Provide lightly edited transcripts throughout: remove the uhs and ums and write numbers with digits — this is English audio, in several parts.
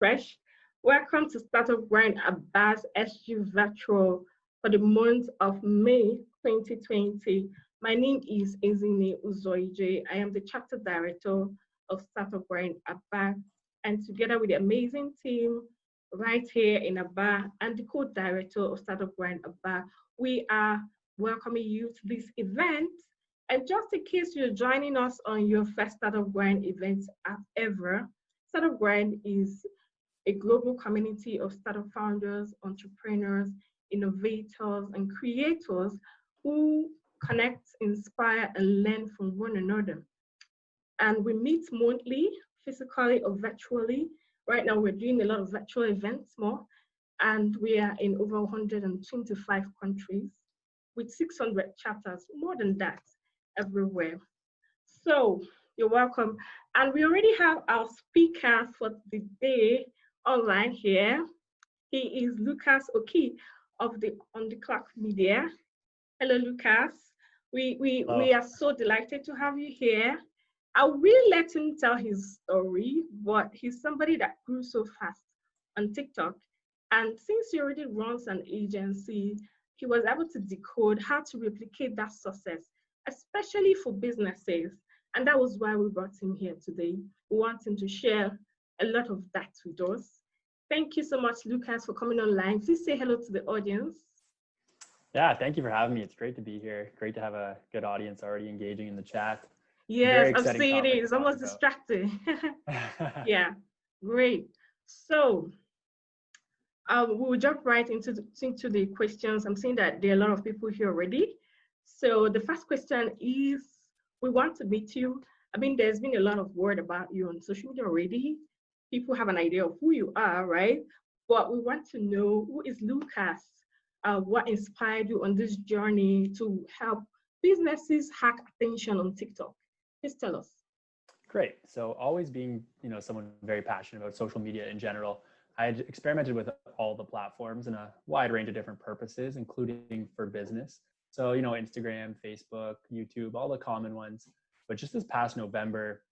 fresh. Welcome to Startup Grind Abbas SG Virtual for the month of May 2020. My name is Ezinne Uzoije. I am the chapter director of Startup Grind Abbas, and together with the amazing team right here in Abba and the co-director of Startup Grind Abba, we are welcoming you to this event. And just in case you're joining us on your first Startup Grind event ever, Startup Grind is a global community of startup founders, entrepreneurs, innovators, and creators who connect, inspire, and learn from one another. And we meet monthly, physically or virtually. Right now, we're doing a lot of virtual events more, and we are in over 125 countries with 600 chapters, more than that, everywhere. So you're welcome. And we already have our speaker for the day online here. He is Lucas Oki of the On the Clock Media. Hello, Lucas. We are so delighted to have you here. I will let him tell his story, but he's somebody that grew so fast on TikTok. And since he already runs an agency, he was able to decode how to replicate that success, especially for businesses. And that was why we brought him here today. We want him to share a lot of that with us. Thank you so much, Lucas, for coming online. Please say hello to the audience. Yeah, thank you for having me. It's great to be here. Great to have a good audience already engaging in the chat. Yes, I'm seeing it. It's almost distracting. Yeah, great. So we'll jump right into the questions. I'm seeing that there are a lot of people here already. So the first question is, we want to meet you. I mean, there's been a lot of word about you on social media already. People have an idea of who you are, right? But we want to know, who is Lucas? What inspired you on this journey to help businesses hack attention on TikTok? Please tell us. Great. So always being, someone very passionate about social media in general, I had experimented with all the platforms in a wide range of different purposes, including for business. So, Instagram, Facebook, YouTube, all the common ones. But just this past November,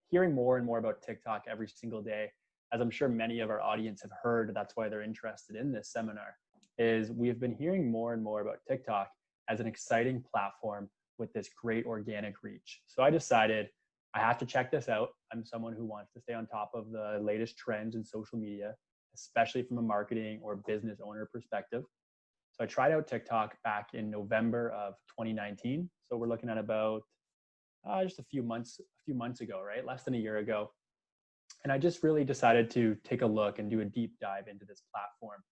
hearing more and more about TikTok every single day, as I'm sure many of our audience have heard, that's why they're interested in this seminar, is we've been hearing more and more about TikTok as an exciting platform with this great organic reach. So I decided I have to check this out. I'm someone who wants to stay on top of the latest trends in social media, especially from a marketing or business owner perspective. So I tried out TikTok back in November of 2019. So we're looking at about just a few months ago, right? Less than a year ago. And I just really decided to take a look and do a deep dive into this platform.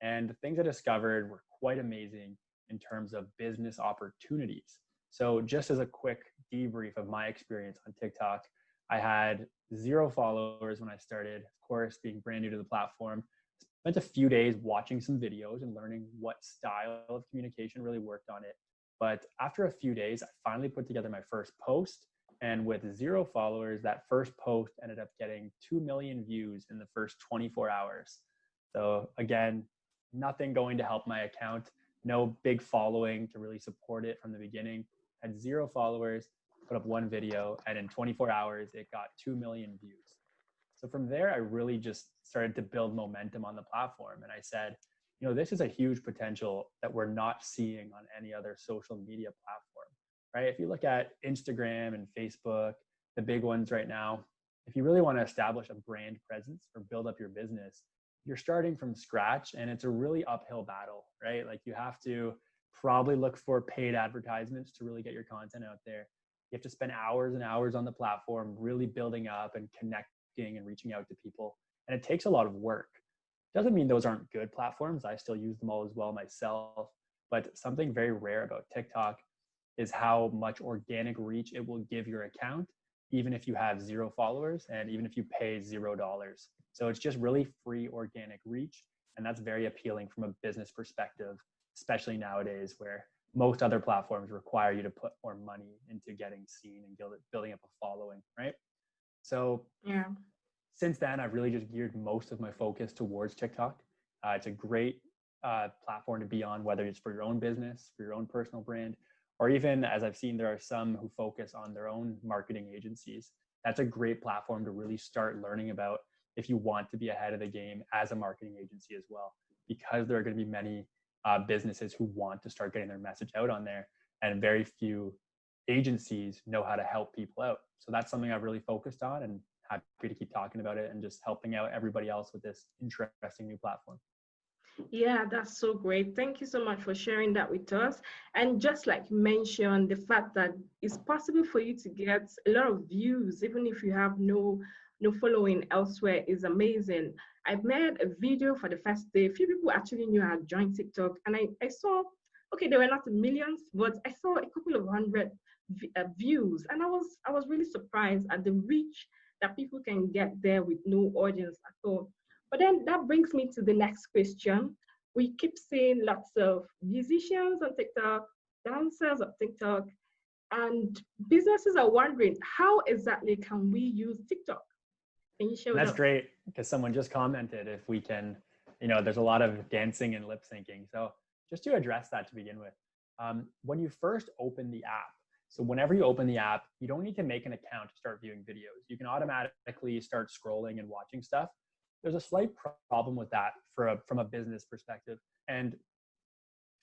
And the things I discovered were quite amazing in terms of business opportunities. So just as a quick debrief of my experience on TikTok, I had 0 followers when I started, of course, being brand new to the platform. Spent a few days watching some videos and learning what style of communication really worked on it. But after a few days, I finally put together my first post. And with 0 followers, that first post ended up getting 2 million views in the first 24 hours. So again, nothing going to help my account, no big following to really support it from the beginning. Had 0 followers, put up 1 video, and in 24 hours, it got 2 million views. So from there, I really just started to build momentum on the platform. And I said, this is a huge potential that we're not seeing on any other social media platform, right? If you look at Instagram and Facebook, the big ones right now, if you really want to establish a brand presence or build up your business, you're starting from scratch and it's a really uphill battle, right? Like you have to probably look for paid advertisements to really get your content out there. You have to spend hours and hours on the platform, really building up and connecting and reaching out to people. And it takes a lot of work. Doesn't mean those aren't good platforms. I still use them all as well myself. But something very rare about TikTok is how much organic reach it will give your account, even if you have 0 followers and even if you pay $0. So it's just really free organic reach. And that's very appealing from a business perspective, especially nowadays where most other platforms require you to put more money into getting seen and building up a following, right? So yeah. Since then, I've really just geared most of my focus towards TikTok. It's a great platform to be on, whether it's for your own business, for your own personal brand, or even, as I've seen, there are some who focus on their own marketing agencies. That's a great platform to really start learning about if you want to be ahead of the game as a marketing agency as well, because there are going to be many businesses who want to start getting their message out on there, and very few agencies know how to help people out. So that's something I've really focused on, and happy to keep talking about it and just helping out everybody else with this interesting new platform. Yeah, that's so great. Thank you so much for sharing that with us. And just like you mentioned, the fact that it's possible for you to get a lot of views, even if you have no following elsewhere, is amazing. I made a video for the first day. A few people actually knew I had joined TikTok, and I saw, okay, they were not millions, but I saw a couple of hundred views, and I was really surprised at the reach that people can get there with no audience at all. But then that brings me to the next question. We keep seeing lots of musicians on TikTok, dancers on TikTok, and businesses are wondering, how exactly can we use TikTok? Can you share And with that's us? great, because someone just commented if we can, there's a lot of dancing and lip syncing. So just to address that to begin with, when you first open the app, so whenever you open the app, you don't need to make an account to start viewing videos. You can automatically start scrolling and watching stuff. There's a slight problem with that from a business perspective. And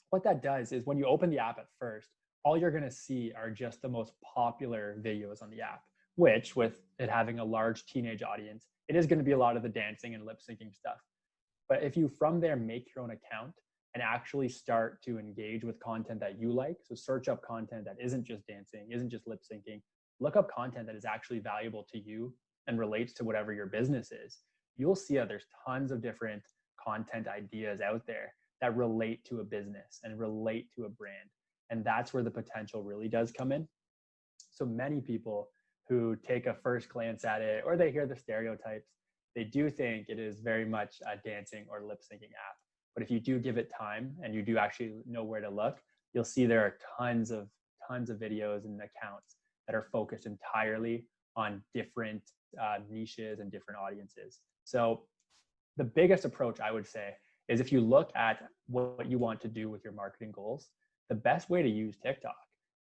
what that does is when you open the app at first, all you're going to see are just the most popular videos on the app, which, with it having a large teenage audience, it is going to be a lot of the dancing and lip syncing stuff. But if you from there make your own account and actually start to engage with content that you like, so search up content that isn't just dancing, isn't just lip syncing, look up content that is actually valuable to you and relates to whatever your business is, you'll see that there's tons of different content ideas out there that relate to a business and relate to a brand. And that's where the potential really does come in. So many people who take a first glance at it, or they hear the stereotypes, they do think it is very much a dancing or lip syncing app. But if you do give it time and you do actually know where to look, you'll see there are tons of videos and accounts that are focused entirely on different niches and different audiences. So the biggest approach, I would say, is if you look at what you want to do with your marketing goals, the best way to use TikTok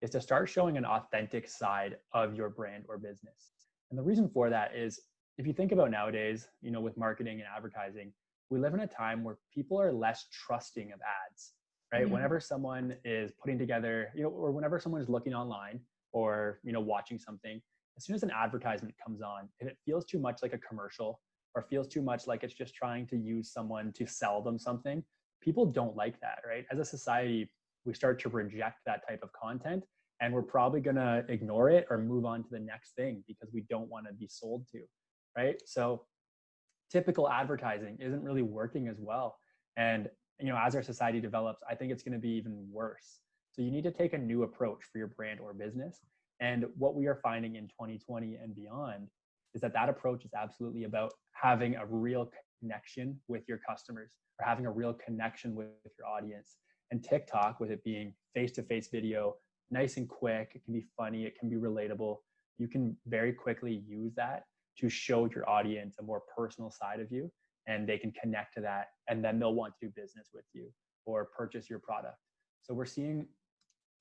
is to start showing an authentic side of your brand or business. And the reason for that is, if you think about nowadays, with marketing and advertising, we live in a time where people are less trusting of ads, right? Yeah. Whenever someone is putting together, or whenever someone is looking online or, watching something, as soon as an advertisement comes on, if it feels too much like a commercial or feels too much like it's just trying to use someone to sell them something, people don't like that, right? As a society, we start to reject that type of content, and we're probably going to ignore it or move on to the next thing because we don't want to be sold to, right? So typical advertising isn't really working as well. And, as our society develops, I think it's going to be even worse. So you need to take a new approach for your brand or business. And what we are finding in 2020 and beyond is that approach is absolutely about having a real connection with your customers, or having a real connection with your audience. And TikTok, with it being face-to-face video, nice and quick, it can be funny, it can be relatable. You can very quickly use that to show your audience a more personal side of you, and they can connect to that, and then they'll want to do business with you or purchase your product. So we're seeing,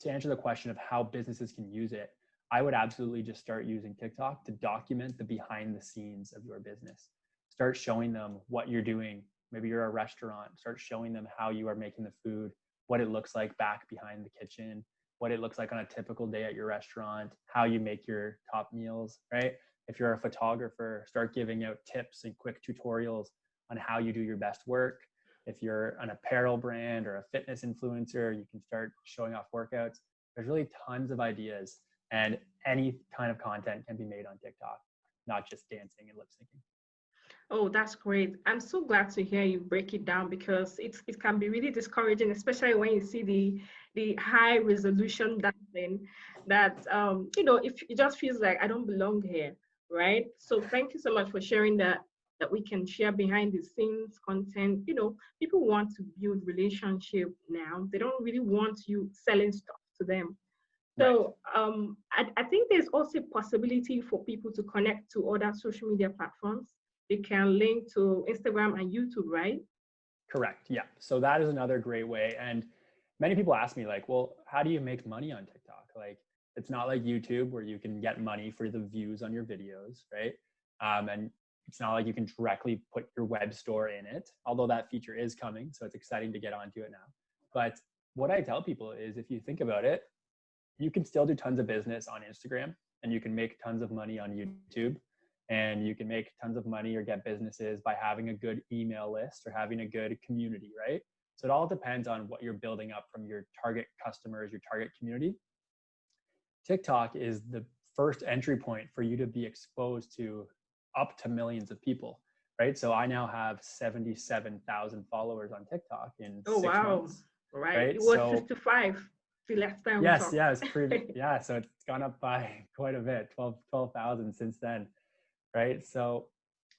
to answer the question of how businesses can use it, I would absolutely just start using TikTok to document the behind the scenes of your business. Start showing them what you're doing. Maybe you're a restaurant. Start showing them how you are making the food, what it looks like back behind the kitchen, what it looks like on a typical day at your restaurant, how you make your top meals, right? If you're a photographer, start giving out tips and quick tutorials on how you do your best work. If you're an apparel brand or a fitness influencer, you can start showing off workouts. There's really tons of ideas, and any kind of content can be made on TikTok, not just dancing and lip syncing. Oh, that's great. I'm so glad to hear you break it down, because it can be really discouraging, especially when you see the high resolution dancing that if it just feels like I don't belong here, right? So thank you so much for sharing that we can share behind the scenes content. People want to build relationship now. They don't really want you selling stuff to them. Right. So I think there's also a possibility for people to connect to other social media platforms. They can link to Instagram and YouTube, right? Correct. Yeah. So that is another great way. And many people ask me, like, well, how do you make money on TikTok? Like, it's not like YouTube where you can get money for the views on your videos, right? And It's not like you can directly put your web store in it, although that feature is coming. So it's exciting to get onto it now. But what I tell people is, if you think about it, you can still do tons of business on Instagram, and you can make tons of money on YouTube, and you can make tons of money or get businesses by having a good email list or having a good community, right? So it all depends on what you're building up from your target customers, your target community. TikTok is the first entry point for you to be exposed to up to millions of people, right? So I now have 77,000 followers on TikTok in Oh, 6 wow. months. Right. Right? It was So 55 the last time we yes, talked. yeah, it's pretty, yeah. So it's gone up by quite a bit, 12,000 since then, right? So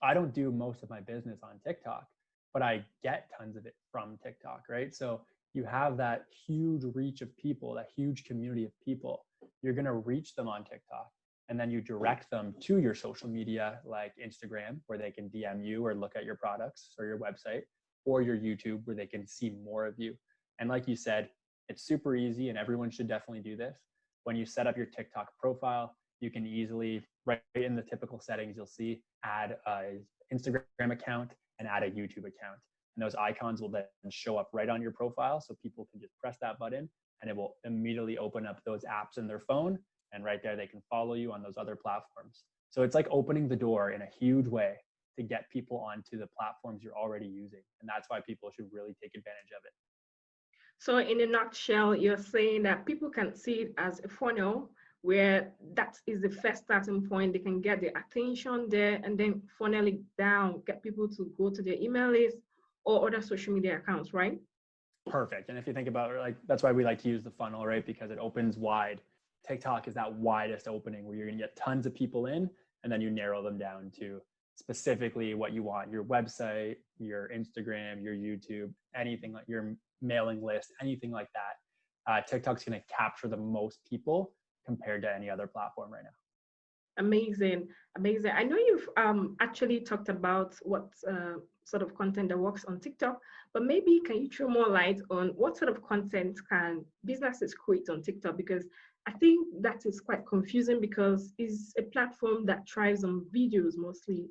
I don't do most of my business on TikTok, but I get tons of it from TikTok, right? So you have that huge reach of people, that huge community of people. You're going to reach them on TikTok, and then you direct them to your social media like Instagram, where they can DM you or look at your products or your website, or your YouTube, where they can see more of you. And like you said, it's super easy, and everyone should definitely do this. When you set up your TikTok profile, you can easily, right in the typical settings, you'll see add an Instagram account and add a YouTube account. And those icons will then show up right on your profile. So people can just press that button, and it will immediately open up those apps in their phone. And right there, they can follow you on those other platforms. So it's like opening the door in a huge way to get people onto the platforms you're already using. And that's why people should really take advantage of it. So in a nutshell, you're saying that people can see it as a funnel where that is the first starting point. They can get the attention there and then funnel it down, get people to go to their email list or other social media accounts, right? Perfect. And if you think about it, like, that's why we like to use the funnel, right? Because it opens wide. TikTok is that widest opening where you're going to get tons of people in, and then you narrow them down to specifically what you want: your website, your Instagram, your YouTube, anything like your mailing list, anything like that. TikTok's going to capture the most people compared to any other platform right now. Amazing, amazing. I know you've actually talked about what sort of content that works on TikTok, but maybe can you throw more light on what sort of content can businesses create on TikTok? Because I think that is quite confusing, because it's a platform that thrives on videos mostly.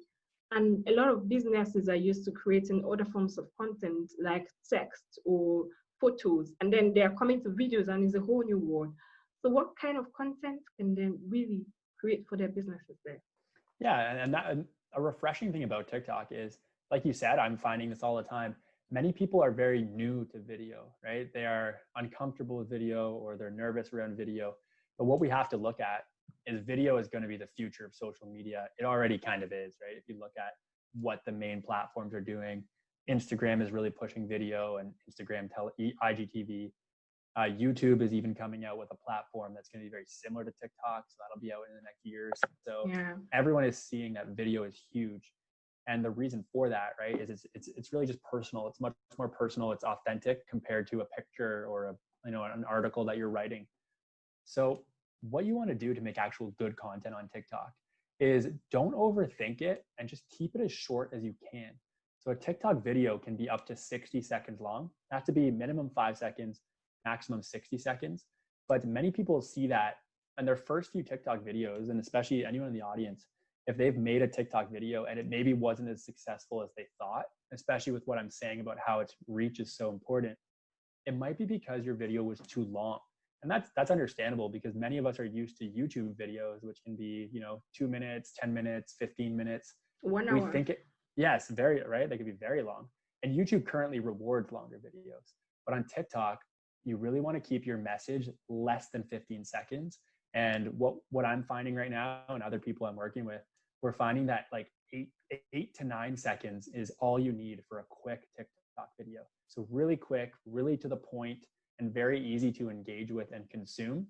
And a lot of businesses are used to creating other forms of content like text or photos, and then they are coming to videos, and it's a whole new world. So what kind of content can they really create for their businesses there? Yeah, and that, a refreshing thing about TikTok is, like you said, I'm finding this all the time. Many people are very new to video, right? They are uncomfortable with video, or they're nervous around video. But what we have to look at is video is going to be the future of social media. It already kind of is, right? If you look at what the main platforms are doing, Instagram is really pushing video, and IGTV. YouTube is even coming out with a platform that's going to be very similar to TikTok. So that'll be out in the next year. So Yeah. everyone is seeing that video is huge. And the reason for that, right, is it's really just personal. It's much more personal. It's authentic compared to a picture or an article that you're writing. So what you want to do to make actual good content on TikTok is don't overthink it, and just keep it as short as you can. So a TikTok video can be up to 60 seconds long. It has to be minimum 5 seconds, maximum 60 seconds. But many people see that in their first few TikTok videos, and especially anyone in the audience, if they've made a TikTok video and it maybe wasn't as successful as they thought, especially with what I'm saying about how its reach is so important, it might be because your video was too long. And that's understandable, because many of us are used to YouTube videos, which can be, 2 minutes, 10 minutes, 15 minutes. 1 hour. We think it, yes, very, right? They could be very long. And YouTube currently rewards longer videos. But on TikTok, you really want to keep your message less than 15 seconds. And what I'm finding right now, and other people I'm working with, we're finding that like 8 to 9 seconds is all you need for a quick TikTok video. So really quick, really to the point, and very easy to engage with and consume.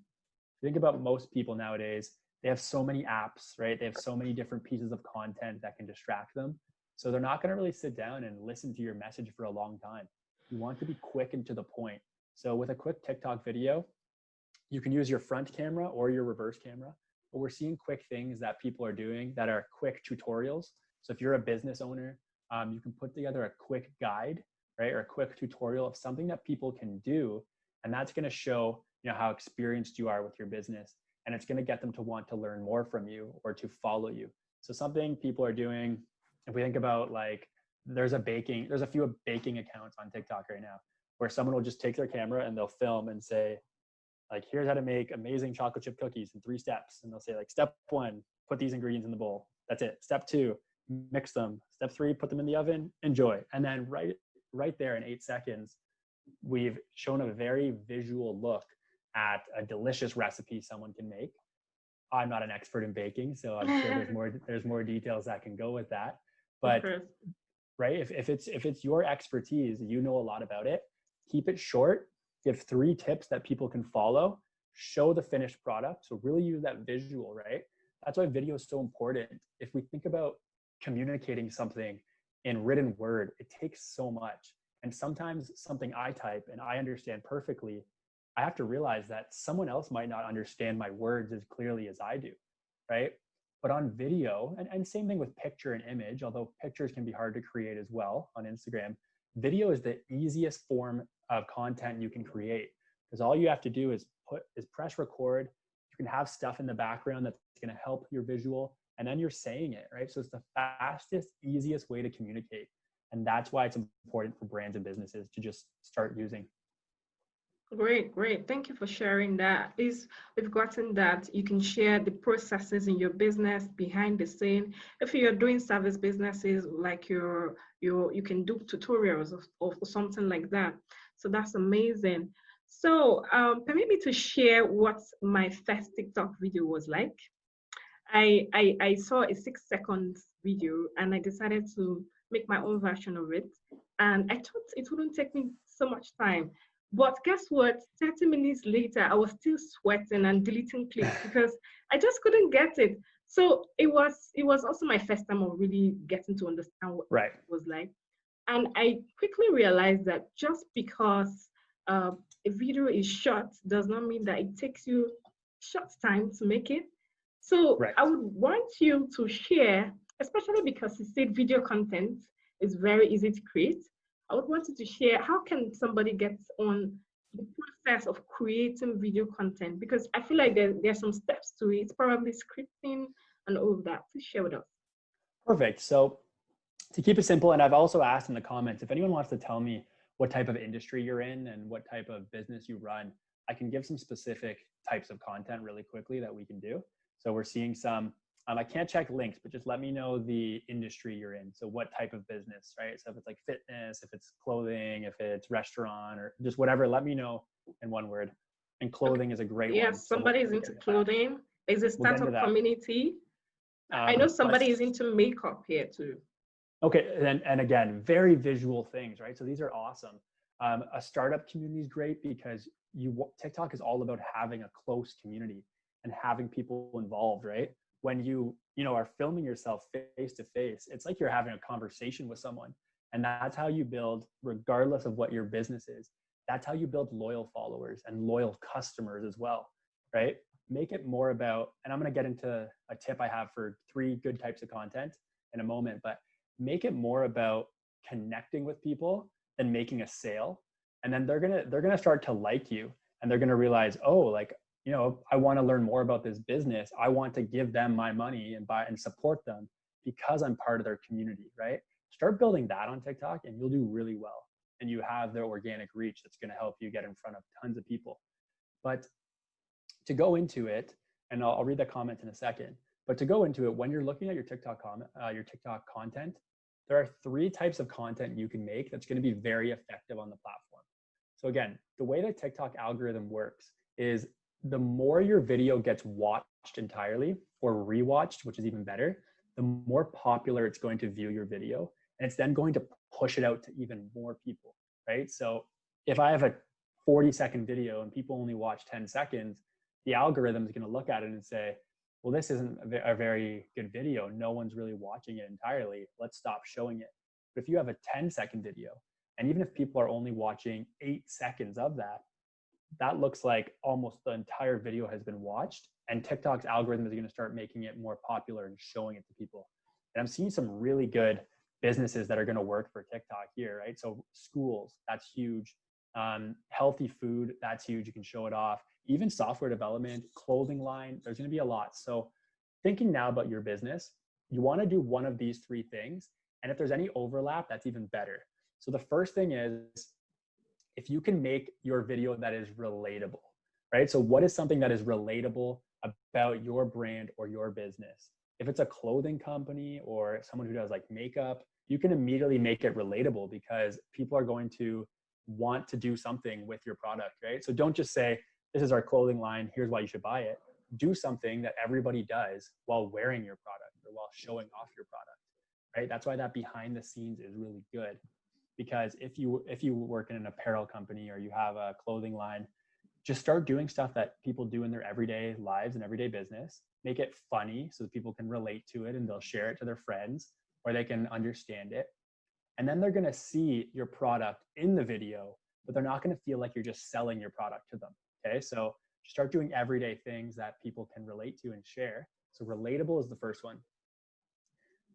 Think about most people nowadays, they have so many apps, right? They have so many different pieces of content that can distract them. So they're not going to really sit down and listen to your message for a long time. You want to be quick and to the point. So with a quick TikTok video, you can use your front camera or your reverse camera, but we're seeing quick things that people are doing that are quick tutorials. So if you're a business owner, you can put together a quick guide, right? Or a quick tutorial of something that people can do. And that's going to show, how experienced you are with your business. And it's going to get them to want to learn more from you or to follow you. So something people are doing if we think about like, there's a few baking accounts on TikTok right now where someone will just take their camera and they'll film and say, like, here's how to make amazing chocolate chip cookies in 3 steps. And they'll say like, step 1, put these ingredients in the bowl. That's it. Step 2, mix them. Step 3, put them in the oven, enjoy. And then right there in 8 seconds, we've shown a very visual look at a delicious recipe someone can make. I'm not an expert in baking, so I'm sure there's more details that can go with that. But right, if it's your expertise, you know a lot about it, keep it short, give 3 tips that people can follow, show the finished product. So really use that visual, right? That's why video is so important. If we think about communicating something in written word, it takes so much. And sometimes something I type and I understand perfectly, I have to realize that someone else might not understand my words as clearly as I do, right? But on video, and same thing with picture and image, although pictures can be hard to create as well on Instagram, video is the easiest form of content you can create, because all you have to do is press record. You can have stuff in the background that's going to help your visual, and then you're saying it, right? So it's the fastest, easiest way to communicate. And that's why it's important for brands and businesses to just start using. Great. Thank you for sharing that. We've gotten that you can share the processes in your business behind the scene. If you're doing service businesses, like you can do tutorials or something like that. So that's amazing. So permit me to share what my first TikTok video was like. I saw a 6-second video and I decided to make my own version of it. And I thought it wouldn't take me so much time. But guess what? 30 minutes later, I was still sweating and deleting clips because I just couldn't get it. So it was also my first time of really getting to understand what it was like. And I quickly realized that just because a video is short does not mean that it takes you short time to make it. So I would want you to share, especially because you said video content is very easy to create. I would want you to share, how can somebody get on the process of creating video content? Because I feel like there's some steps to it, probably scripting and all of that. Please share with us. Perfect. So to keep it simple, and I've also asked in the comments, if anyone wants to tell me what type of industry you're in and what type of business you run, I can give some specific types of content really quickly that we can do. So we're seeing some, I can't check links, but just let me know the industry you're in. So what type of business, right? So if it's like fitness, if it's clothing, if it's restaurant, or just whatever, let me know in one word. And clothing is a great one. Yes, somebody is into clothing. There's a startup community. I know somebody is into makeup here too. Okay, and again, very visual things, right? So these are awesome. A startup community is great because TikTok is all about having a close community and having people involved, right? When you are filming yourself face to face, it's like you're having a conversation with someone. And that's how you build, regardless of what your business is, that's how you build loyal followers and loyal customers as well, right? Make it more about, and I'm going to get into a tip I have for 3 good types of content in a moment, but make it more about connecting with people than making a sale. And then they're going to start to like you, and they're going to realize, oh, like, I want to learn more about this business. I want to give them my money and buy and support them because I'm part of their community, right? Start building that on TikTok and you'll do really well. And you have the organic reach that's going to help you get in front of tons of people. But to go into it, and I'll read the comment in a second, but to go into it, when you're looking at your TikTok content, there are 3 types of content you can make that's going to be very effective on the platform. So again, the way the TikTok algorithm works is the more your video gets watched entirely or rewatched, which is even better, the more popular it's going to view your video. And it's then going to push it out to even more people, right? So if I have a 40-second video and people only watch 10 seconds, the algorithm is going to look at it and say, well, this isn't a very good video. No one's really watching it entirely. Let's stop showing it. But if you have a 10-second video, and even if people are only watching 8 seconds of that, that looks like almost the entire video has been watched, and TikTok's algorithm is going to start making it more popular and showing it to people. And I'm seeing some really good businesses that are going to work for TikTok here, right? So schools, that's huge. Healthy food, that's huge. You can show it off. Even software development, clothing line, there's going to be a lot. So thinking now about your business, you want to do one of these three things. And if there's any overlap, that's even better. So the first thing is, if you can make your video that is relatable, right? So what is something that is relatable about your brand or your business? If it's a clothing company or someone who does like makeup, you can immediately make it relatable because people are going to want to do something with your product, right? So don't just say, this is our clothing line, here's why you should buy it. Do something that everybody does while wearing your product or while showing off your product, right? That's why that behind the scenes is really good. Because if you work in an apparel company or you have a clothing line, just start doing stuff that people do in their everyday lives and everyday business. Make it funny so that people can relate to it and they'll share it to their friends or they can understand it. And then they're going to see your product in the video, but they're not going to feel like you're just selling your product to them. Okay. So start doing everyday things that people can relate to and share. So relatable is the first one.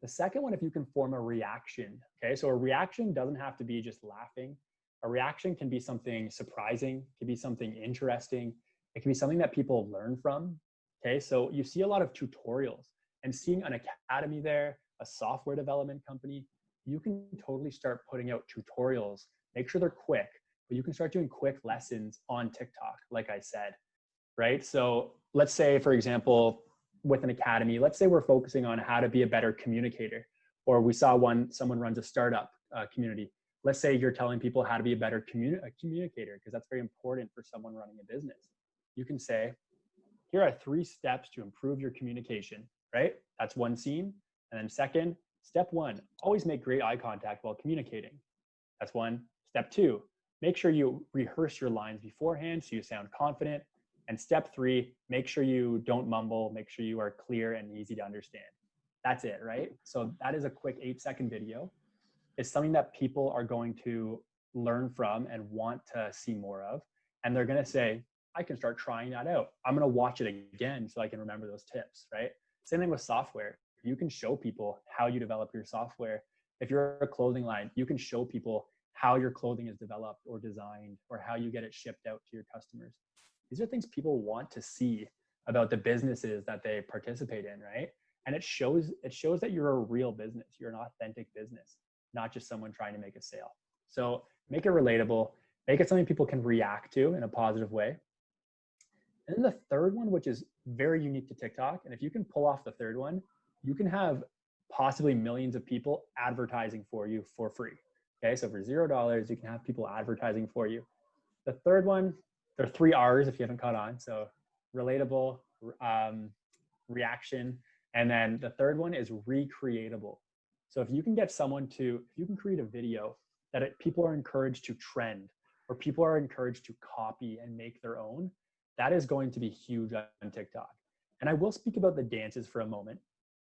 The second one, if you can form a reaction. Okay. So a reaction doesn't have to be just laughing. A reaction can be something surprising, it can be something interesting. It can be something that people learn from. Okay. So you see a lot of tutorials, and seeing an academy there, a software development company, you can totally start putting out tutorials. Make sure they're quick, but you can start doing quick lessons on TikTok, like I said, right? So let's say, for example, with an academy, let's say we're focusing on how to be a better communicator, or we saw someone runs a startup community. Let's say you're telling people how to be a better communicator, because that's very important for someone running a business. You can say, here are 3 steps to improve your communication, right? That's one scene. And then second, step 1, always make great eye contact while communicating. That's one. Step 2, make sure you rehearse your lines beforehand so you sound confident. And step 3, make sure you don't mumble, make sure you are clear and easy to understand. That's it, right? So that is a quick 8-second video. It's something that people are going to learn from and want to see more of. And they're going to say, I can start trying that out. I'm going to watch it again so I can remember those tips, right? Same thing with software. You can show people how you develop your software. If you're a clothing line, you can show people how your clothing is developed or designed, or how you get it shipped out to your customers. These are things people want to see about the businesses that they participate in, right? And it shows that you're a real business. You're an authentic business, not just someone trying to make a sale. So make it relatable, make it something people can react to in a positive way. And then the third one, which is very unique to TikTok, and if you can pull off the third one, you can have possibly millions of people advertising for you for free. Okay, so for $0, you can have people advertising for you. The third one, there are 3 R's if you haven't caught on. So relatable, reaction, and then the third one is recreatable. So if you can get someone if you can create a video that people are encouraged to trend, or people are encouraged to copy and make their own, that is going to be huge on TikTok. And I will speak about the dances for a moment.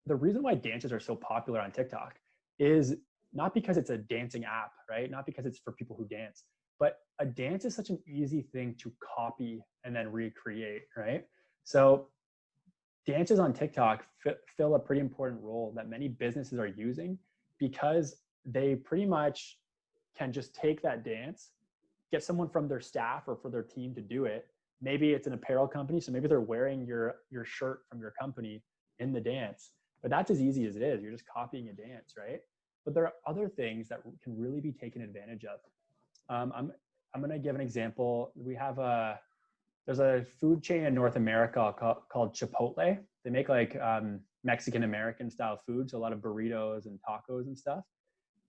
The reason why dances are so popular on TikTok is not because it's a dancing app, right? Not because it's for people who dance, but a dance is such an easy thing to copy and then recreate, right? So dances on TikTok fill a pretty important role that many businesses are using, because they pretty much can just take that dance, get someone from their staff or for their team to do it. Maybe it's an apparel company, so maybe they're wearing your shirt from your company in the dance, but that's as easy as it is. You're just copying a dance, right? But there are other things that can really be taken advantage of. I'm going to give an example. There's a food chain in North America called Chipotle. They make like Mexican American style food, so a lot of burritos and tacos and stuff.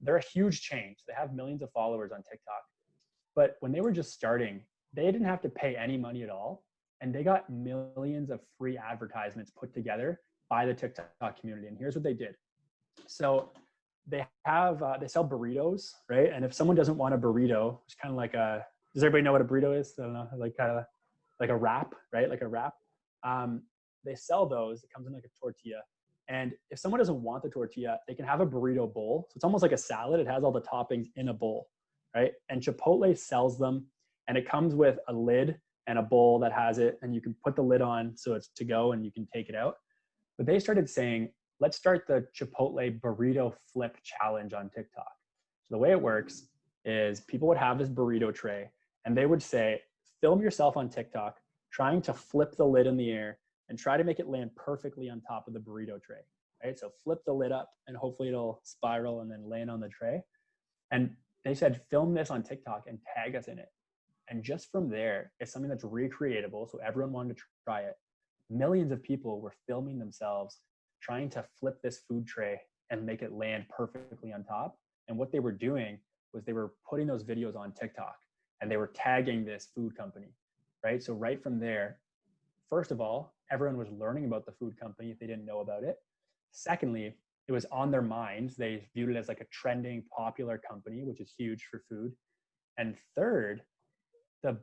They're a huge chain. So they have millions of followers on TikTok. But when they were just starting, they didn't have to pay any money at all. And they got millions of free advertisements put together by the TikTok community. And here's what they did. So they sell burritos, right? And if someone doesn't want a burrito, it's kind of like does everybody know what a burrito is? I don't know, like kind of like a wrap, right? Like a wrap. They sell those. It comes in like a tortilla. And if someone doesn't want the tortilla, they can have a burrito bowl. So it's almost like a salad. It has all the toppings in a bowl, right? And Chipotle sells them, and it comes with a lid and a bowl that has it, and you can put the lid on so it's to go and you can take it out. But they started saying, let's start the Chipotle burrito flip challenge on TikTok. So the way it works is people would have this burrito tray, and they would say, film yourself on TikTok trying to flip the lid in the air and try to make it land perfectly on top of the burrito tray. right? So flip the lid up and hopefully it'll spiral and then land on the tray. And they said, film this on TikTok and tag us in it. And just from there, it's something that's recreatable. So everyone wanted to try it. Millions of people were filming themselves trying to flip this food tray and make it land perfectly on top. And what they were doing was they were putting those videos on TikTok and they were tagging this food company, right? So right from there, first of all, everyone was learning about the food company if they didn't know about it. Secondly, it was on their minds. They viewed it as like a trending, popular company, which is huge for food. And third, the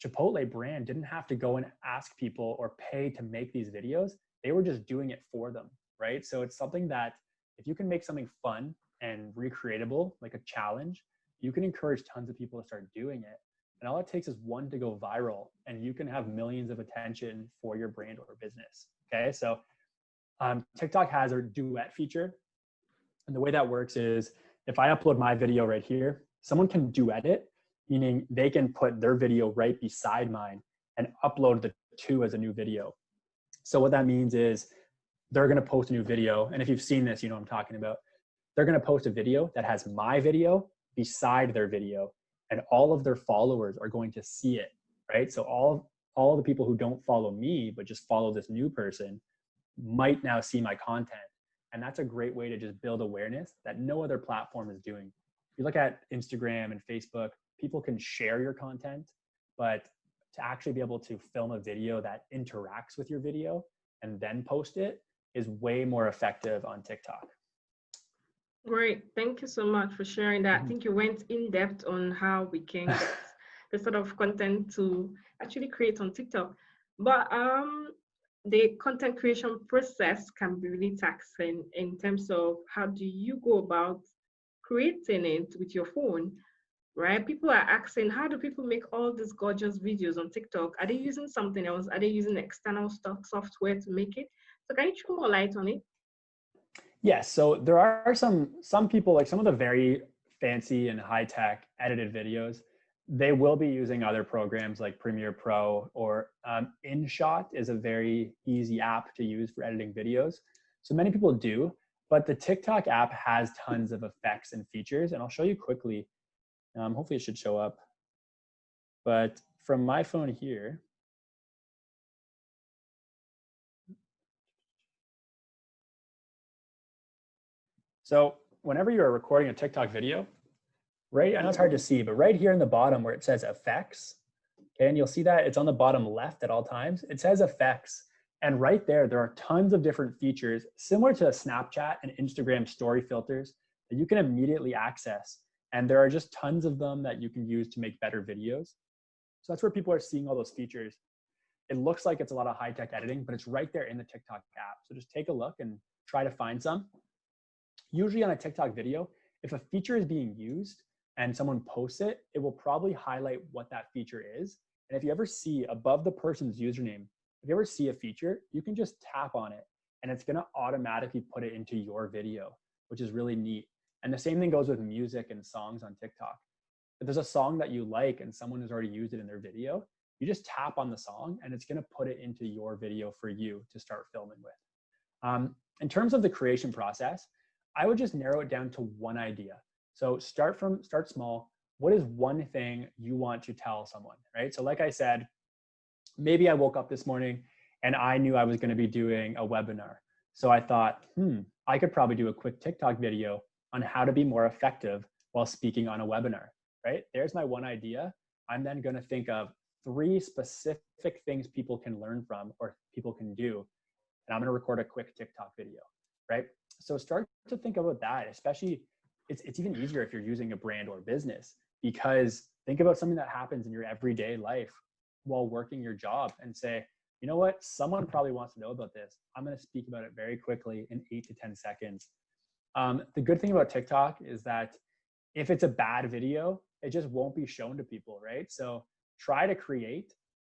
Chipotle brand didn't have to go and ask people or pay to make these videos. They were just doing it for them, right? So it's something that if you can make something fun and recreatable, like a challenge, you can encourage tons of people to start doing it. And all it takes is one to go viral and you can have millions of attention for your brand or business. Okay, so TikTok has a duet feature. And the way that works is if I upload my video right here, someone can duet it, meaning they can put their video right beside mine and upload the two as a new video. So what that means is they're going to post a new video. And if you've seen this, you know what I'm talking about. They're going to post a video that has my video beside their video, and all of their followers are going to see it, right? So all the people who don't follow me, but just follow this new person might now see my content. And that's a great way to just build awareness that no other platform is doing. If you look at Instagram and Facebook, people can share your content, but to actually be able to film a video that interacts with your video and then post it is way more effective on TikTok. Great. Thank you so much for sharing that. I think you went in depth on how we can get the sort of content to actually create on TikTok. But the content creation process can be really taxing in terms of how do you go about creating it with your phone, right? People are asking, how do people make all these gorgeous videos on TikTok? Are they using something else? Are they using external software to make it? So can you throw more light on it? Yes, so there are some people, like some of the very fancy and high-tech edited videos, they will be using other programs like Premiere Pro, or InShot is a very easy app to use for editing videos. So many people do, but the TikTok app has tons of effects and features, and I'll show you quickly. Hopefully it should show up. But from my phone here, so whenever you are recording a TikTok video, right, I know it's hard to see, but right here in the bottom where it says effects, okay, and you'll see that it's on the bottom left at all times, it says effects. And right there are tons of different features similar to Snapchat and Instagram story filters that you can immediately access. And there are just tons of them that you can use to make better videos. So that's where people are seeing all those features. It looks like it's a lot of high-tech editing, but it's right there in the TikTok app. So just take a look and try to find some. Usually on a TikTok video, if a feature is being used and someone posts it, it will probably highlight what that feature is. And if you ever see above the person's username, if you ever see a feature, you can just tap on it and it's going to automatically put it into your video, which is really neat. And the same thing goes with music and songs on TikTok. If there's a song that you like and someone has already used it in their video, you just tap on the song and it's going to put it into your video for you to start filming with. In terms of the creation process, I would just narrow it down to one idea. So start small. What is one thing you want to tell someone, right? So like I said, maybe I woke up this morning and I knew I was going to be doing a webinar. So I thought, I could probably do a quick TikTok video on how to be more effective while speaking on a webinar, right? There's my one idea. I'm then going to think of 3 specific things people can learn from or people can do. And I'm going to record a quick TikTok video, right? So start to think about that, especially it's even easier if you're using a brand or business, because think about something that happens in your everyday life while working your job and say, you know what, someone probably wants to know about this. I'm going to speak about it very quickly in 8 to 10 seconds. The good thing about TikTok is that if it's a bad video, it just won't be shown to people, right? So try to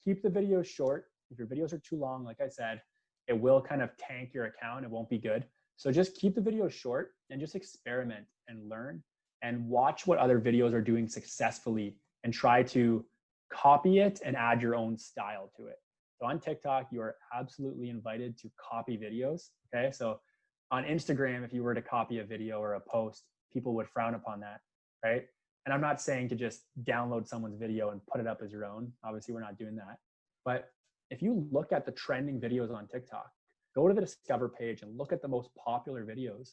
keep the videos short. If your videos are too long, like I said, it will kind of tank your account. It won't be good. So just keep the videos short and just experiment and learn and watch what other videos are doing successfully and try to copy it and add your own style to it. So on TikTok, you are absolutely invited to copy videos. Okay. So On Instagram, if you were to copy a video or a post, people would frown upon that, right? And I'm not saying to just download someone's video and put it up as your own. Obviously, we're not doing that. But if you look at the trending videos on TikTok, go to the Discover page and look at the most popular videos,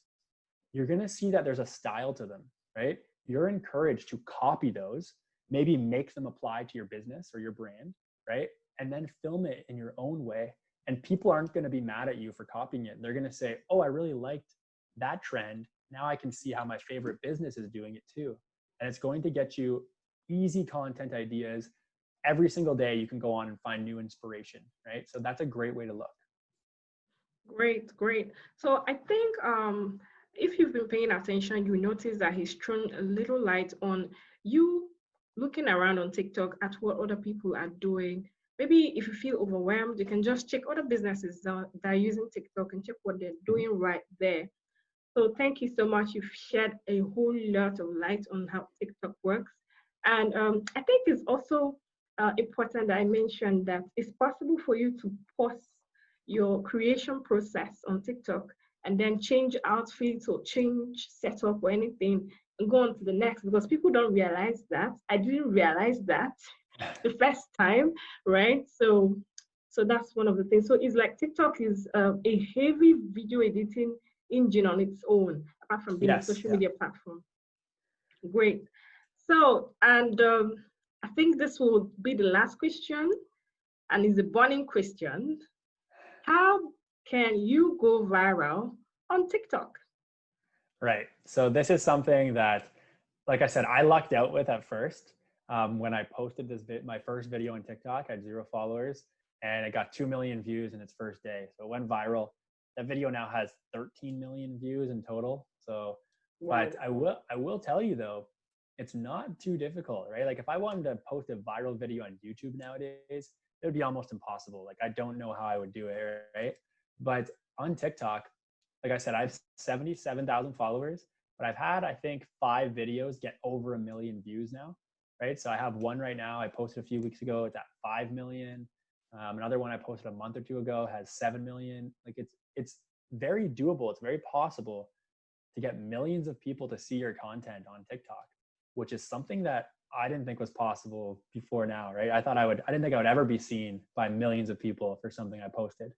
you're going to see that there's a style to them, right? You're encouraged to copy those, maybe make them apply to your business or your brand, right? And then film it in your own way. And people aren't going to be mad at you for copying it. They're going to say, oh, I really liked that trend. Now I can see how my favorite business is doing it too. And it's going to get you easy content ideas. Every single day you can go on and find new inspiration, right? So that's a great way to look. Great, great. So I think if you've been paying attention, you notice that he's thrown a little light on you looking around on TikTok at what other people are doing. Maybe if you feel overwhelmed, you can just check other businesses that are using TikTok and check what they're doing right there. So thank you so much. You've shed a whole lot of light on how TikTok works. And I think it's also important that I mentioned that it's possible for you to pause your creation process on TikTok and then change outfits or change setup or anything and go on to the next, because people don't realize that. I didn't realize that the first time, right? So that's one of the things. So it's like TikTok is a heavy video editing engine on its own, apart from being a social media platform. Great. So, and I think this will be the last question, and it's a burning question. How can you go viral on TikTok? Right. So this is something that, like I said, I lucked out with at first. When I posted my first video on TikTok, I had 0 followers, and it got 2 million views in its first day. So it went viral. That video now has 13 million views in total. So, wow. But I will tell you though, it's not too difficult, right? Like if I wanted to post a viral video on YouTube nowadays, it would be almost impossible. Like I don't know how I would do it, right? But on TikTok, like I said, I have 77,000 followers, but I've had, I think, 5 videos get over 1 million views now, right? So I have one right now I posted a few weeks ago. It's at 5 million. Another one I posted a month or 2 ago has 7 million. Like it's very doable. It's very possible to get millions of people to see your content on TikTok, which is something that I didn't think was possible before now, right? I didn't think I would ever be seen by millions of people for something I posted.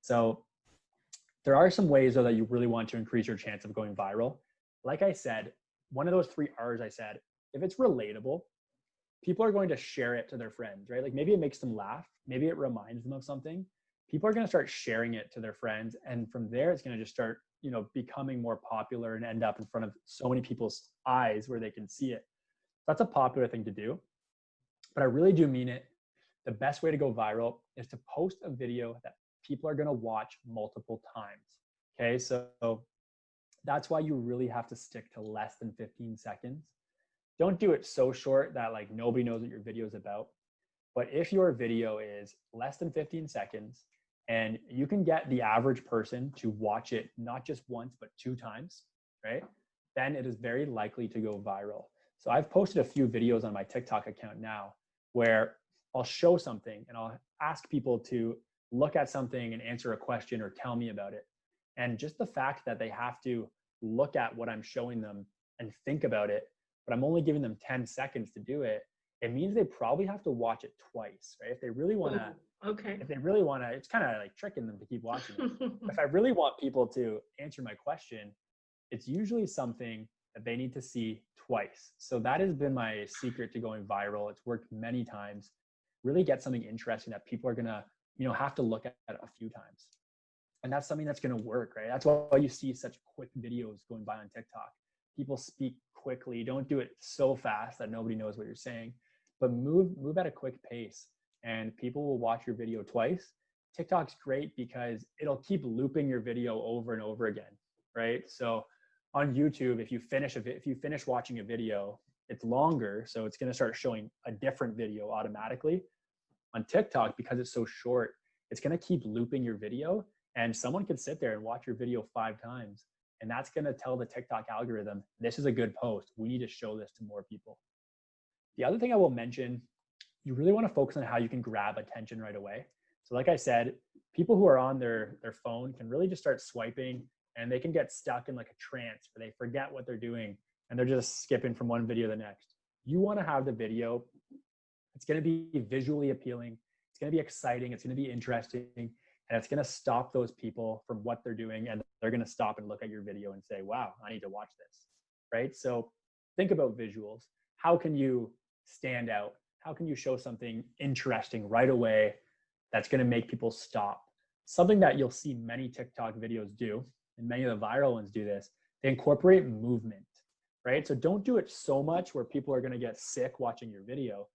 So there are some ways though that you really want to increase your chance of going viral. Like I said, one of those 3 R's I said, if it's relatable, people are going to share it to their friends, right? Like maybe it makes them laugh. Maybe it reminds them of something. People are going to start sharing it to their friends. And from there, it's going to just start, becoming more popular and end up in front of so many people's eyes where they can see it. That's a popular thing to do, but I really do mean it. The best way to go viral is to post a video that people are going to watch multiple times. Okay. So that's why you really have to stick to less than 15 seconds. Don't do it so short that like nobody knows what your video is about. But if your video is less than 15 seconds and you can get the average person to watch it not just once, but 2 times, right? Then it is very likely to go viral. So I've posted a few videos on my TikTok account now where I'll show something and I'll ask people to look at something and answer a question or tell me about it. And just the fact that they have to look at what I'm showing them and think about it, but I'm only giving them 10 seconds to do it, it means they probably have to watch it twice, right? If they really want to, it's kind of like tricking them to keep watching it. If I really want people to answer my question, it's usually something that they need to see twice. So that has been my secret to going viral. It's worked many times. Really get something interesting that people are going to, have to look at a few times. And that's something that's going to work, right? That's why you see such quick videos going by on TikTok. People speak quickly. Don't do it so fast that nobody knows what you're saying, but move at a quick pace and people will watch your video twice. TikTok's great because it'll keep looping your video over and over again, right? So on YouTube, if you finish watching a video, it's longer, so it's going to start showing a different video automatically. On TikTok, because it's so short, it's going to keep looping your video, and someone could sit there and watch your video 5 times, and that's going to tell the TikTok algorithm, this is a good post. We need to show this to more people. The other thing I will mention, you really want to focus on how you can grab attention right away. So like I said, people who are on their phone can really just start swiping and they can get stuck in like a trance where they forget what they're doing and they're just skipping from one video to the next. You want to have the video. It's going to be visually appealing. It's going to be exciting. It's going to be interesting. And it's going to stop those people from what they're doing. And they're going to stop and look at your video and say, wow, I need to watch this. Right? So think about visuals. How can you stand out? How can you show something interesting right away that's going to make people stop? Something that you'll see many TikTok videos do, and many of the viral ones do this, they incorporate movement, right? So don't do it so much where people are going to get sick watching your video.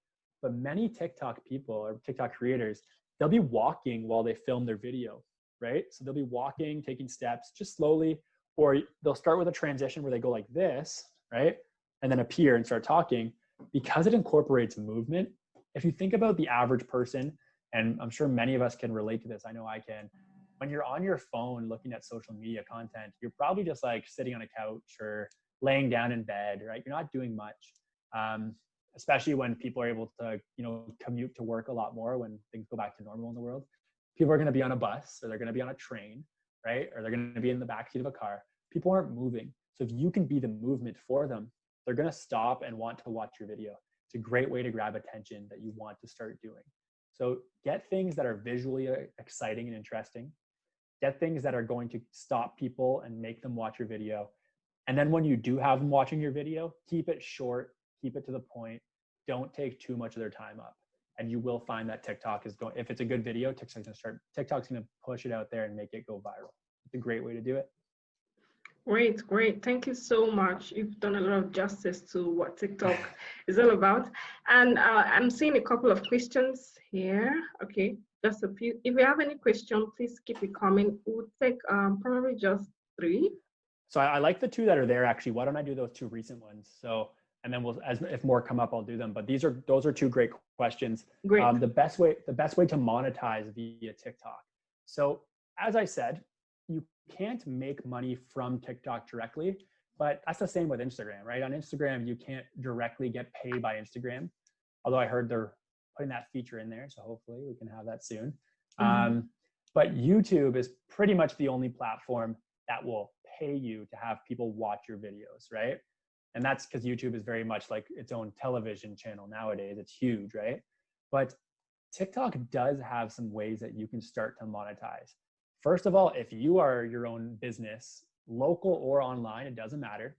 But many TikTok people or TikTok creators, they'll be walking while they film their video, right? So they'll be walking, taking steps just slowly, or they'll start with a transition where they go like this, right? And then appear and start talking. Because it incorporates movement, if you think about the average person, and I'm sure many of us can relate to this, I know I can, when you're on your phone looking at social media content, you're probably just like sitting on a couch or laying down in bed, right? You're not doing much. Especially when people are able to, commute to work a lot more when things go back to normal in the world. People are going to be on a bus, or they're going to be on a train, right? Or they're going to be in the backseat of a car. People aren't moving. So if you can be the movement for them, they're going to stop and want to watch your video. It's a great way to grab attention that you want to start doing. So get things that are visually exciting and interesting. Get things that are going to stop people and make them watch your video. And then when you do have them watching your video, keep it short, keep it to the point. Don't take too much of their time up. And you will find that TikTok is going, if it's a good video, TikTok's going to push it out there and make it go viral. It's a great way to do it. Great. Thank you so much. You've done a lot of justice to what TikTok is all about. And I'm seeing a couple of questions here. Okay, just a few. If you have any question, please keep it coming. We'll take probably just 3. So I like the 2 that are there, actually. Why don't I do those 2 recent ones? So, and then if more come up, I'll do them. But those are 2 great questions. Great. The best way to monetize via TikTok. So as I said, you can't make money from TikTok directly, but that's the same with Instagram, right? On Instagram, you can't directly get paid by Instagram. Although I heard they're putting that feature in there. So hopefully we can have that soon. Mm-hmm. But YouTube is pretty much the only platform that will pay you to have people watch your videos, right? And that's because YouTube is very much like its own television channel nowadays. It's huge, right? But TikTok does have some ways that you can start to monetize. First of all, if you are your own business, local or online, it doesn't matter.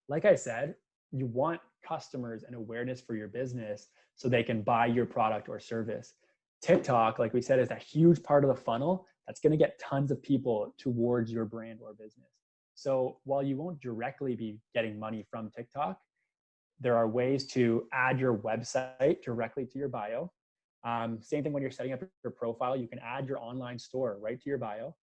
Like I said, you want customers and awareness for your business so they can buy your product or service. TikTok, like we said, is a huge part of the funnel that's going to get tons of people towards your brand or business. So while you won't directly be getting money from TikTok, there are ways to add your website directly to your bio. Same thing when you're setting up your profile, you can add your online store right to your bio.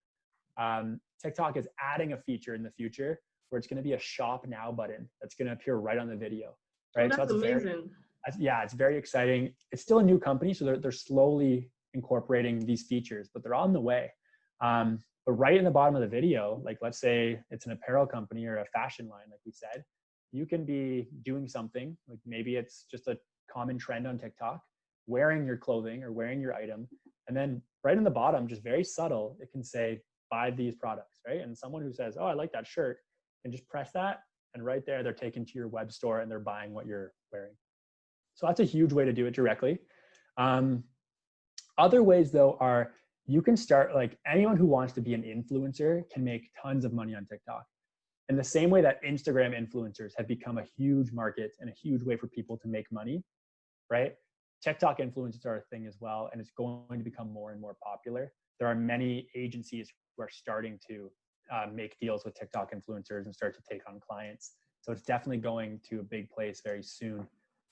TikTok is adding a feature in the future where it's going to be a shop now button that's going to appear right on the video. Right? Oh, that's amazing. It's very exciting. It's still a new company, so they're slowly incorporating these features, but they're on the way. But right in the bottom of the video, like let's say it's an apparel company or a fashion line, like we said, you can be doing something, like maybe it's just a common trend on TikTok, wearing your clothing or wearing your item. And then right in the bottom, just very subtle, it can say, buy these products, right? And someone who says, oh, I like that shirt, and just press that. And right there, they're taken to your web store and they're buying what you're wearing. So that's a huge way to do it directly. Other ways though are you can start, like anyone who wants to be an influencer can make tons of money on TikTok. In the same way that Instagram influencers have become a huge market and a huge way for people to make money, right? TikTok influencers are a thing as well, and it's going to become more and more popular. There are many agencies who are starting to make deals with TikTok influencers and start to take on clients. So it's definitely going to a big place very soon.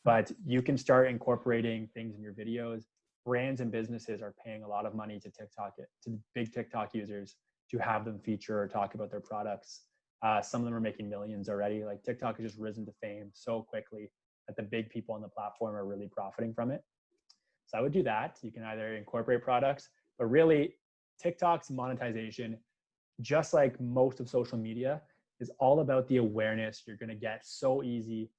But you can start incorporating things in your videos. Brands and businesses are paying a lot of money to TikTok, to big TikTok users, to have them feature or talk about their products. Some of them are making millions already. Like TikTok has just risen to fame so quickly that the big people on the platform are really profiting from it. So I would do that. You can either incorporate products, but really TikTok's monetization, just like most of social media, is all about the awareness you're going to get so easy.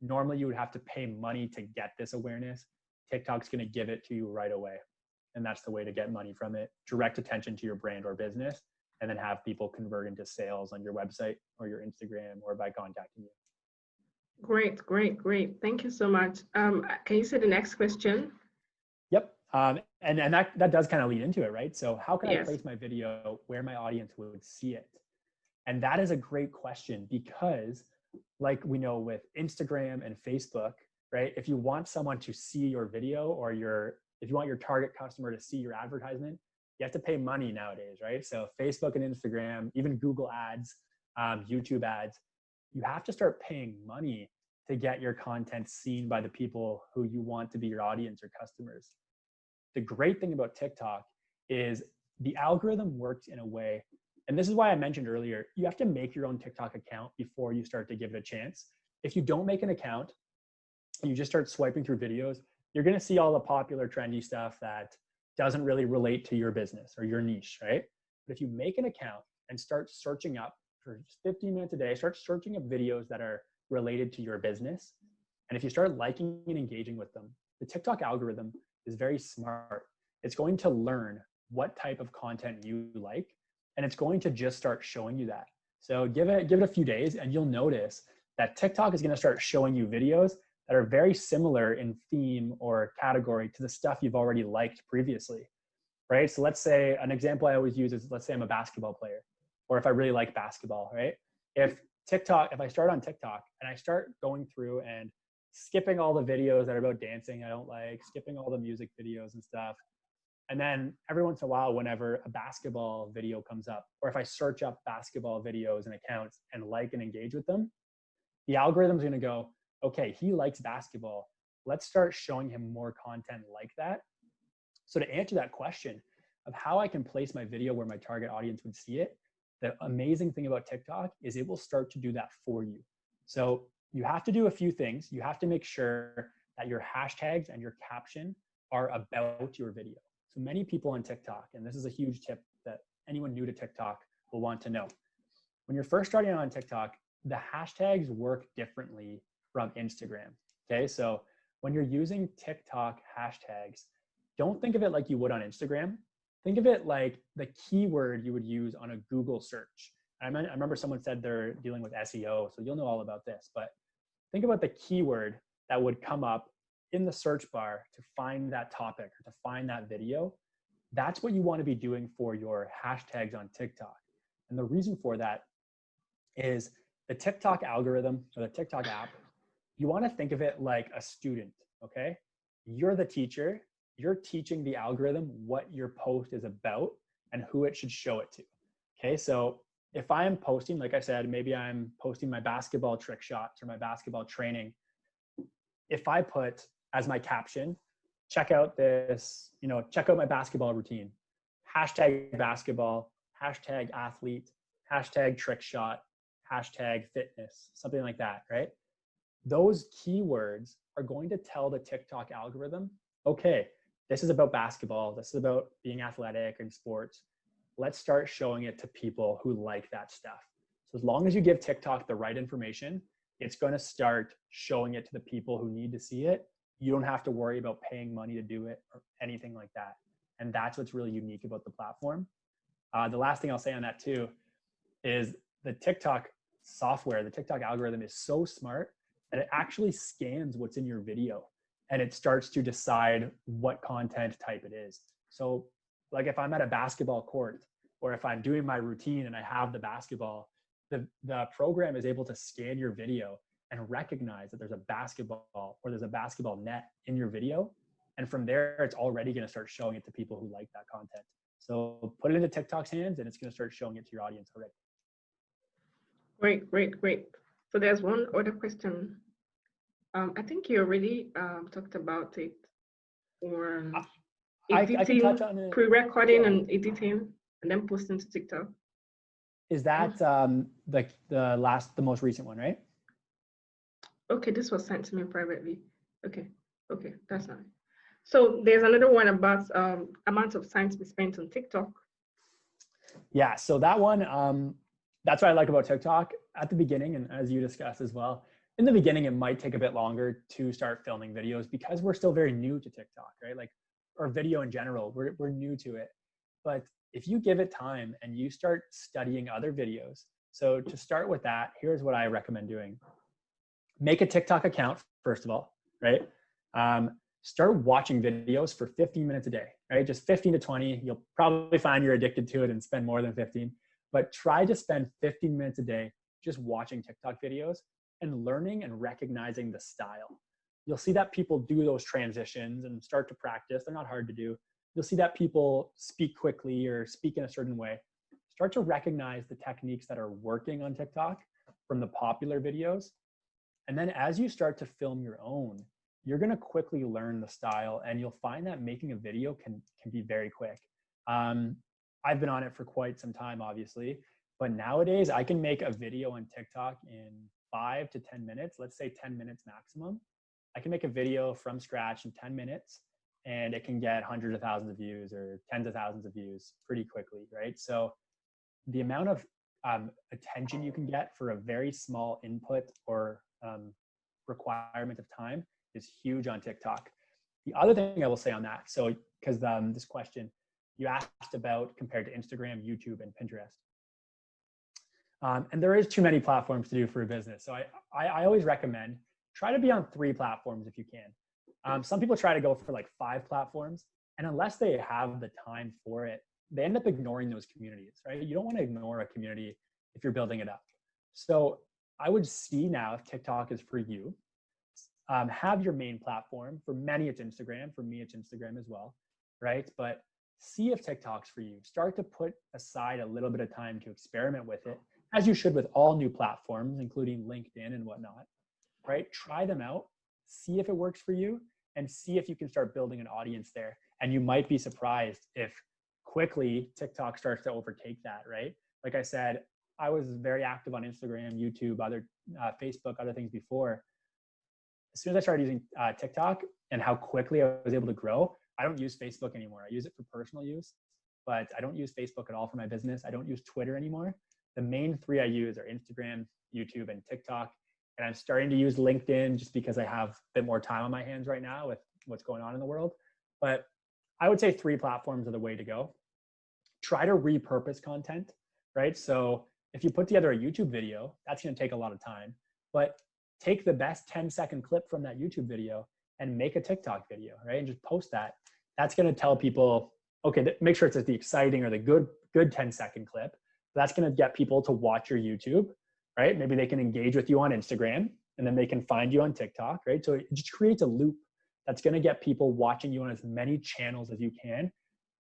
Normally you would have to pay money to get this awareness. TikTok's going to give it to you right away. And that's the way to get money from it. Direct attention to your brand or business and then have people convert into sales on your website or your Instagram or by contacting you. Great, great, great. Thank you so much. Can you say the next question? Yep. And that does kind of lead into it, right? So how can I Yes. place my video where my audience would see it? And that is a great question, because like we know with Instagram and Facebook, right? If you want someone to see your video, or if you want your target customer to see your advertisement, you have to pay money nowadays, right? So Facebook and Instagram, even Google ads, YouTube ads, you have to start paying money to get your content seen by the people who you want to be your audience or customers. The great thing about TikTok is the algorithm works in a way, and this is why I mentioned earlier, you have to make your own TikTok account before you start to give it a chance. If you don't make an account, you just start swiping through videos, you're going to see all the popular trendy stuff that doesn't really relate to your business or your niche, right? But if you make an account and start searching up for just 15 minutes a day, start searching up videos that are related to your business, and if you start liking and engaging with them, the TikTok algorithm is very smart. It's going to learn what type of content you like, and it's going to just start showing you that. So give it a few days, and you'll notice that TikTok is going to start showing you videos that are very similar in theme or category to the stuff you've already liked previously, right? So let's say an example I always use is, let's say I'm a basketball player, or if I really like basketball, right? If I start on TikTok and I start going through and skipping all the videos that are about dancing I don't like, skipping all the music videos and stuff, and then every once in a while, whenever a basketball video comes up, or if I search up basketball videos and accounts and like and engage with them, the algorithm's going to go, okay, he likes basketball. Let's start showing him more content like that. So to answer that question of how I can place my video where my target audience would see it, the amazing thing about TikTok is it will start to do that for you. So you have to do a few things. You have to make sure that your hashtags and your caption are about your video. So many people on TikTok, and this is a huge tip that anyone new to TikTok will want to know. When you're first starting on TikTok, the hashtags work differently from Instagram. Okay, so when you're using TikTok hashtags, don't think of it like you would on Instagram. Think of it like the keyword you would use on a Google search. I remember someone said they're dealing with SEO, so you'll know all about this, but think about the keyword that would come up in the search bar to find that topic or to find that video. That's what you want to be doing for your hashtags on TikTok. And the reason for that is the TikTok algorithm or the TikTok app, you want to think of it like a student, okay? You're the teacher. You're teaching the algorithm what your post is about and who it should show it to. Okay, so if I'm posting, like I said, maybe I'm posting my basketball trick shots or my basketball training. If I put as my caption, check out this, check out my basketball routine, hashtag basketball, hashtag athlete, hashtag trick shot, hashtag fitness, something like that, right? Those keywords are going to tell the TikTok algorithm, okay, this is about basketball. This is about being athletic and sports. Let's start showing it to people who like that stuff. So as long as you give TikTok the right information, it's going to start showing it to the people who need to see it. You don't have to worry about paying money to do it or anything like that. And that's what's really unique about the platform. The last thing I'll say on that too is the TikTok software, the TikTok algorithm is so smart that it actually scans what's in your video and it starts to decide what content type it is. So like if I'm at a basketball court or if I'm doing my routine and I have the basketball, the program is able to scan your video and recognize that there's a basketball or there's a basketball net in your video. And from there, it's already going to start showing it to people who like that content. So put it into TikTok's hands and it's going to start showing it to your audience already. Great, great, great. So there's one other question. I think you already talked about it, or editing, I can touch on it. Pre-recording and editing, and then posting to TikTok. Is that the most recent one, right? Okay, this was sent to me privately. Okay, that's nice. So there's another one about amount of time to be spent on TikTok. Yeah, so that one, that's what I like about TikTok at the beginning, and as you discussed as well, in the beginning, it might take a bit longer to start filming videos because we're still very new to TikTok, right? Like, or video in general, we're new to it. But if you give it time and you start studying other videos. So to start with that, here's what I recommend doing. Make a TikTok account, first of all, right? Start watching videos for 15 minutes a day, right? Just 15 to 20. You'll probably find you're addicted to it and spend more than 15, but try to spend 15 minutes a day just watching TikTok videos and learning and recognizing the style. You'll see that people do those transitions and start to practice. They're not hard to do. You'll see that people speak quickly or speak in a certain way. Start to recognize the techniques that are working on TikTok from the popular videos. And then as you start to film your own, you're going to quickly learn the style, and you'll find that making a video can be very quick. I've been on it for quite some time, obviously, but nowadays I can make a video on TikTok in 5 to 10 minutes, let's say 10 minutes maximum. I can make a video from scratch in 10 minutes and it can get hundreds of thousands of views or tens of thousands of views pretty quickly, right? So the amount of attention you can get for a very small input or requirement of time is huge on TikTok. The other thing I will say on that, so because this question you asked about compared to Instagram, YouTube, and Pinterest. And there is too many platforms to do for a business. So I always recommend try to be on 3 platforms if you can. Some people try to go for like 5 platforms, and unless they have the time for it, they end up ignoring those communities, right? You don't want to ignore a community if you're building it up. So I would see now if TikTok is for you, have your main platform. For many, it's Instagram. For me, it's Instagram as well, right? But see if TikTok's for you. Start to put aside a little bit of time to experiment with it, as you should with all new platforms, including LinkedIn and whatnot, right? Try them out, see if it works for you, and see if you can start building an audience there. And you might be surprised if quickly TikTok starts to overtake that, right? Like I said, I was very active on Instagram, YouTube, other Facebook, other things before. As soon as I started using TikTok and how quickly I was able to grow, I don't use Facebook anymore. I use it for personal use, but I don't use Facebook at all for my business. I don't use Twitter anymore. The main 3 I use are Instagram, YouTube, and TikTok. And I'm starting to use LinkedIn just because I have a bit more time on my hands right now with what's going on in the world. But I would say 3 platforms are the way to go. Try to repurpose content, right? So if you put together a YouTube video, that's going to take a lot of time. But take the best 10-second clip from that YouTube video and make a TikTok video, right? And just post that. That's going to tell people, okay, make sure it's the exciting or the good 10-second clip. That's going to get people to watch your YouTube, right? Maybe they can engage with you on Instagram and then they can find you on TikTok, right? So it just creates a loop that's going to get people watching you on as many channels as you can.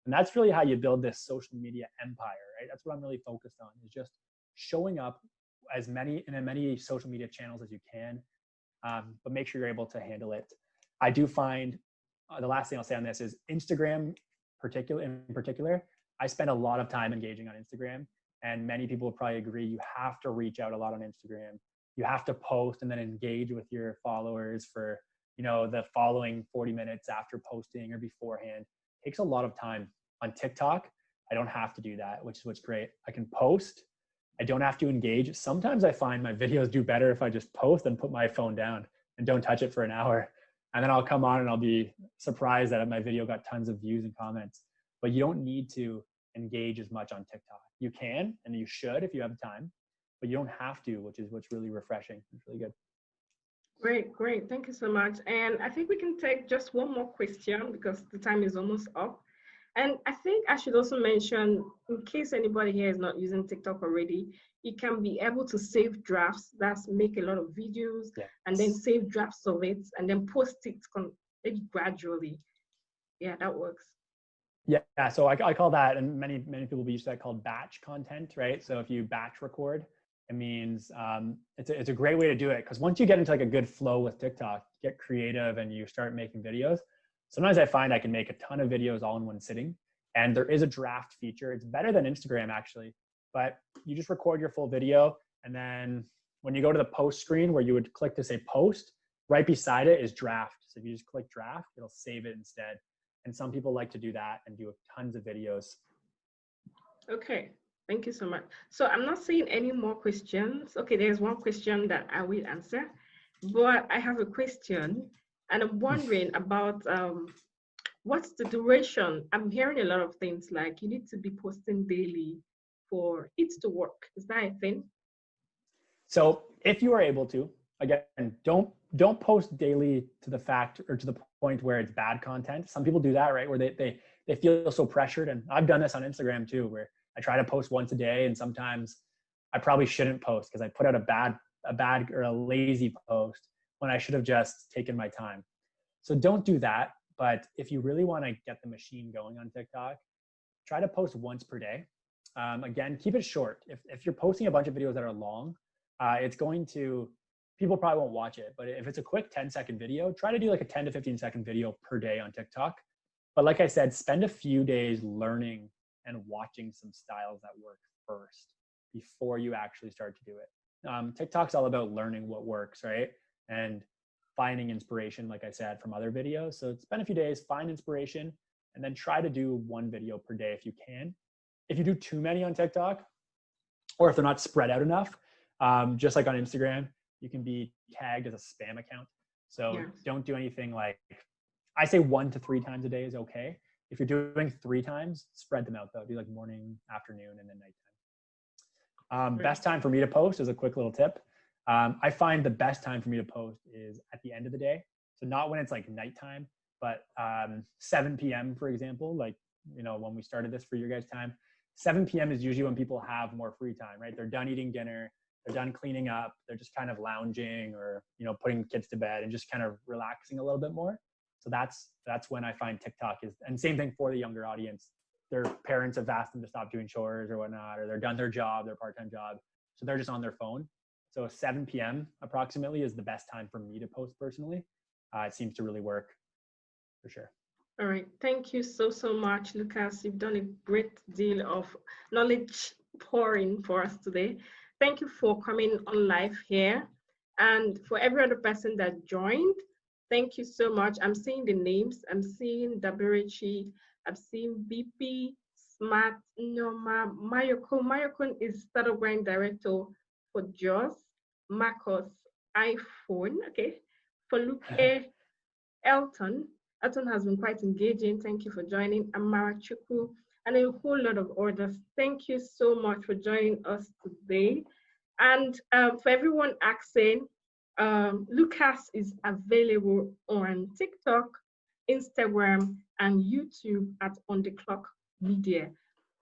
And that's really how you build this social media empire, right? That's what I'm really focused on, is just showing up as many social media channels as you can, but make sure you're able to handle it. I do find the last thing I'll say on this is Instagram in particular, I spend a lot of time engaging on Instagram, and many people will probably agree you have to reach out a lot on Instagram. You have to post and then engage with your followers for, the following 40 minutes after posting or beforehand. It takes a lot of time. On TikTok, I don't have to do that, which is what's great. I can post. I don't have to engage. Sometimes I find my videos do better if I just post and put my phone down and don't touch it for an hour. And then I'll come on and I'll be surprised that my video got tons of views and comments. But you don't need to engage as much on TikTok. You can, and you should if you have time, but you don't have to, which is what's really refreshing. It's really good. Great. Thank you so much. And I think we can take just one more question because the time is almost up. And I think I should also mention, in case anybody here is not using TikTok already, you can be able to save drafts. That's make a lot of videos and then save drafts of it and then post it maybe gradually. Yeah, that works. Yeah, so I call that, and many people will use that, called batch content, right? So if you batch record, it means it's a great way to do it, because once you get into like a good flow with TikTok, get creative and you start making videos. Sometimes I find I can make a ton of videos all in one sitting, and there is a draft feature. It's better than Instagram actually, but you just record your full video, and then when you go to the post screen where you would click to say post, right beside it is draft. So if you just click draft, it'll save it instead. And some people like to do that and do tons of videos. Okay, thank you so much. So I'm not seeing any more questions. Okay, there's one question that I will answer, but I have a question, and I'm wondering about What's the duration? I'm hearing a lot of things like you need to be posting daily for it to work. Is that a thing? So if you are able to, again, don't post daily to the fact or to the point where it's bad content. Some people do that, right? Where they feel so pressured. And I've done this on Instagram too, where I try to post once a day, and sometimes I probably shouldn't post because I put out a bad or a lazy post when I should have just taken my time. So don't do that. But if you really want to get the machine going on TikTok, try to post once per day. Again, keep it short. If you're posting a bunch of videos that are long, it's going to, people probably won't watch it. But if it's a quick 10-second video, try to do like a 10 to 15-second video per day on TikTok. But like I said, spend a few days learning and watching some styles that work first before you actually start to do it. TikTok's all about learning what works, right? And finding inspiration, like I said, from other videos. So spend a few days, find inspiration, and then try to do one video per day if you can. If you do too many on TikTok, or if they're not spread out enough, just like on Instagram, you can be tagged as a spam account. So Yes. don't do anything like, I say 1 to 3 times a day is okay. If you're doing 3 times, spread them out though. Do like morning, afternoon, and then nighttime. Best time for me to post is a quick little tip. I find the best time for me to post is at the end of the day. So not when it's like nighttime, but 7 p.m. for example, like, you know, when we started this for your guys' time, 7 p.m. is usually when people have more free time, right? They're done eating dinner, they're done cleaning up, they're just kind of lounging or, you know, putting kids to bed and just kind of relaxing a little bit more. So that's when I find TikTok is, and same thing for the younger audience. Their parents have asked them to stop doing chores or whatnot, or they're done their job, their part-time job. So they're just on their phone. So 7 p.m. approximately is the best time for me to post personally. It seems to really work for sure. All right. Thank you so much, Lucas. You've done a great deal of knowledge pouring for us today. Thank you for coming on live here. And for every other person that joined, thank you so much. I'm seeing the names. I'm seeing Dabirichi. I'm seeing BP, Smart, Norma, Mayoko. Mayoko is Startup Grind Director for JOS, Marcos, iPhone. Okay. For Luke Elton. Elton has been quite engaging. Thank you for joining. Amara Chukwu and a whole lot of others. Thank you so much for joining us today. And for everyone asking, Lucas is available on TikTok, Instagram, and YouTube at On The Clock Media.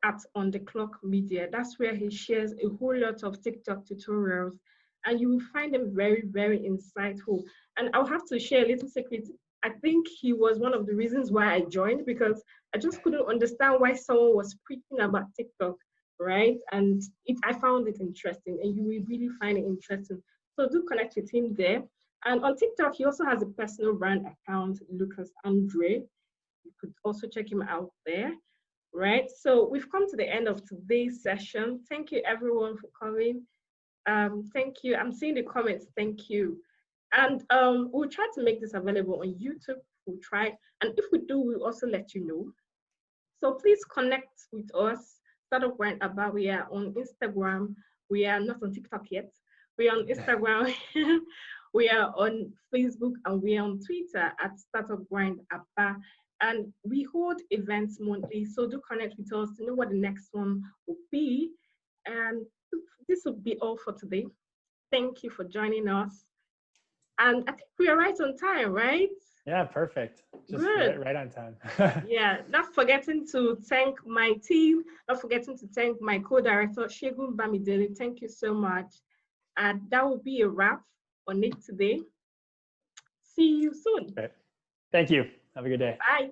At On The Clock Media. That's where he shares a whole lot of TikTok tutorials, and you will find them very, very insightful. And I'll have to share a little secret. I think he was one of the reasons why I joined, because I just couldn't understand why someone was preaching about TikTok, right? And I found it interesting, and you will really find it interesting. So do connect with him there. And on TikTok, he also has a personal brand account, Lucas Andre. You could also check him out there, right? So we've come to the end of today's session. Thank you, everyone, for coming. Thank you. I'm seeing the comments. Thank you. And we'll try to make this available on YouTube. We'll try. And if we do, we'll also let you know. So please connect with us. Startup Grind Abba. We are on Instagram. We are not on TikTok yet. We are on Instagram. We are on Facebook, and we are on Twitter at Startup Grind Abba. And we hold events monthly. So do connect with us to know what the next one will be. And this will be all for today. Thank you for joining us. And I think we are right on time, right? Yeah, perfect. Just good. Right on time. Yeah, not forgetting to thank my team, not forgetting to thank my co-director, Segun Bamidele. Thank you so much. And that will be a wrap on it today. See you soon. Great. Thank you. Have a good day. Bye.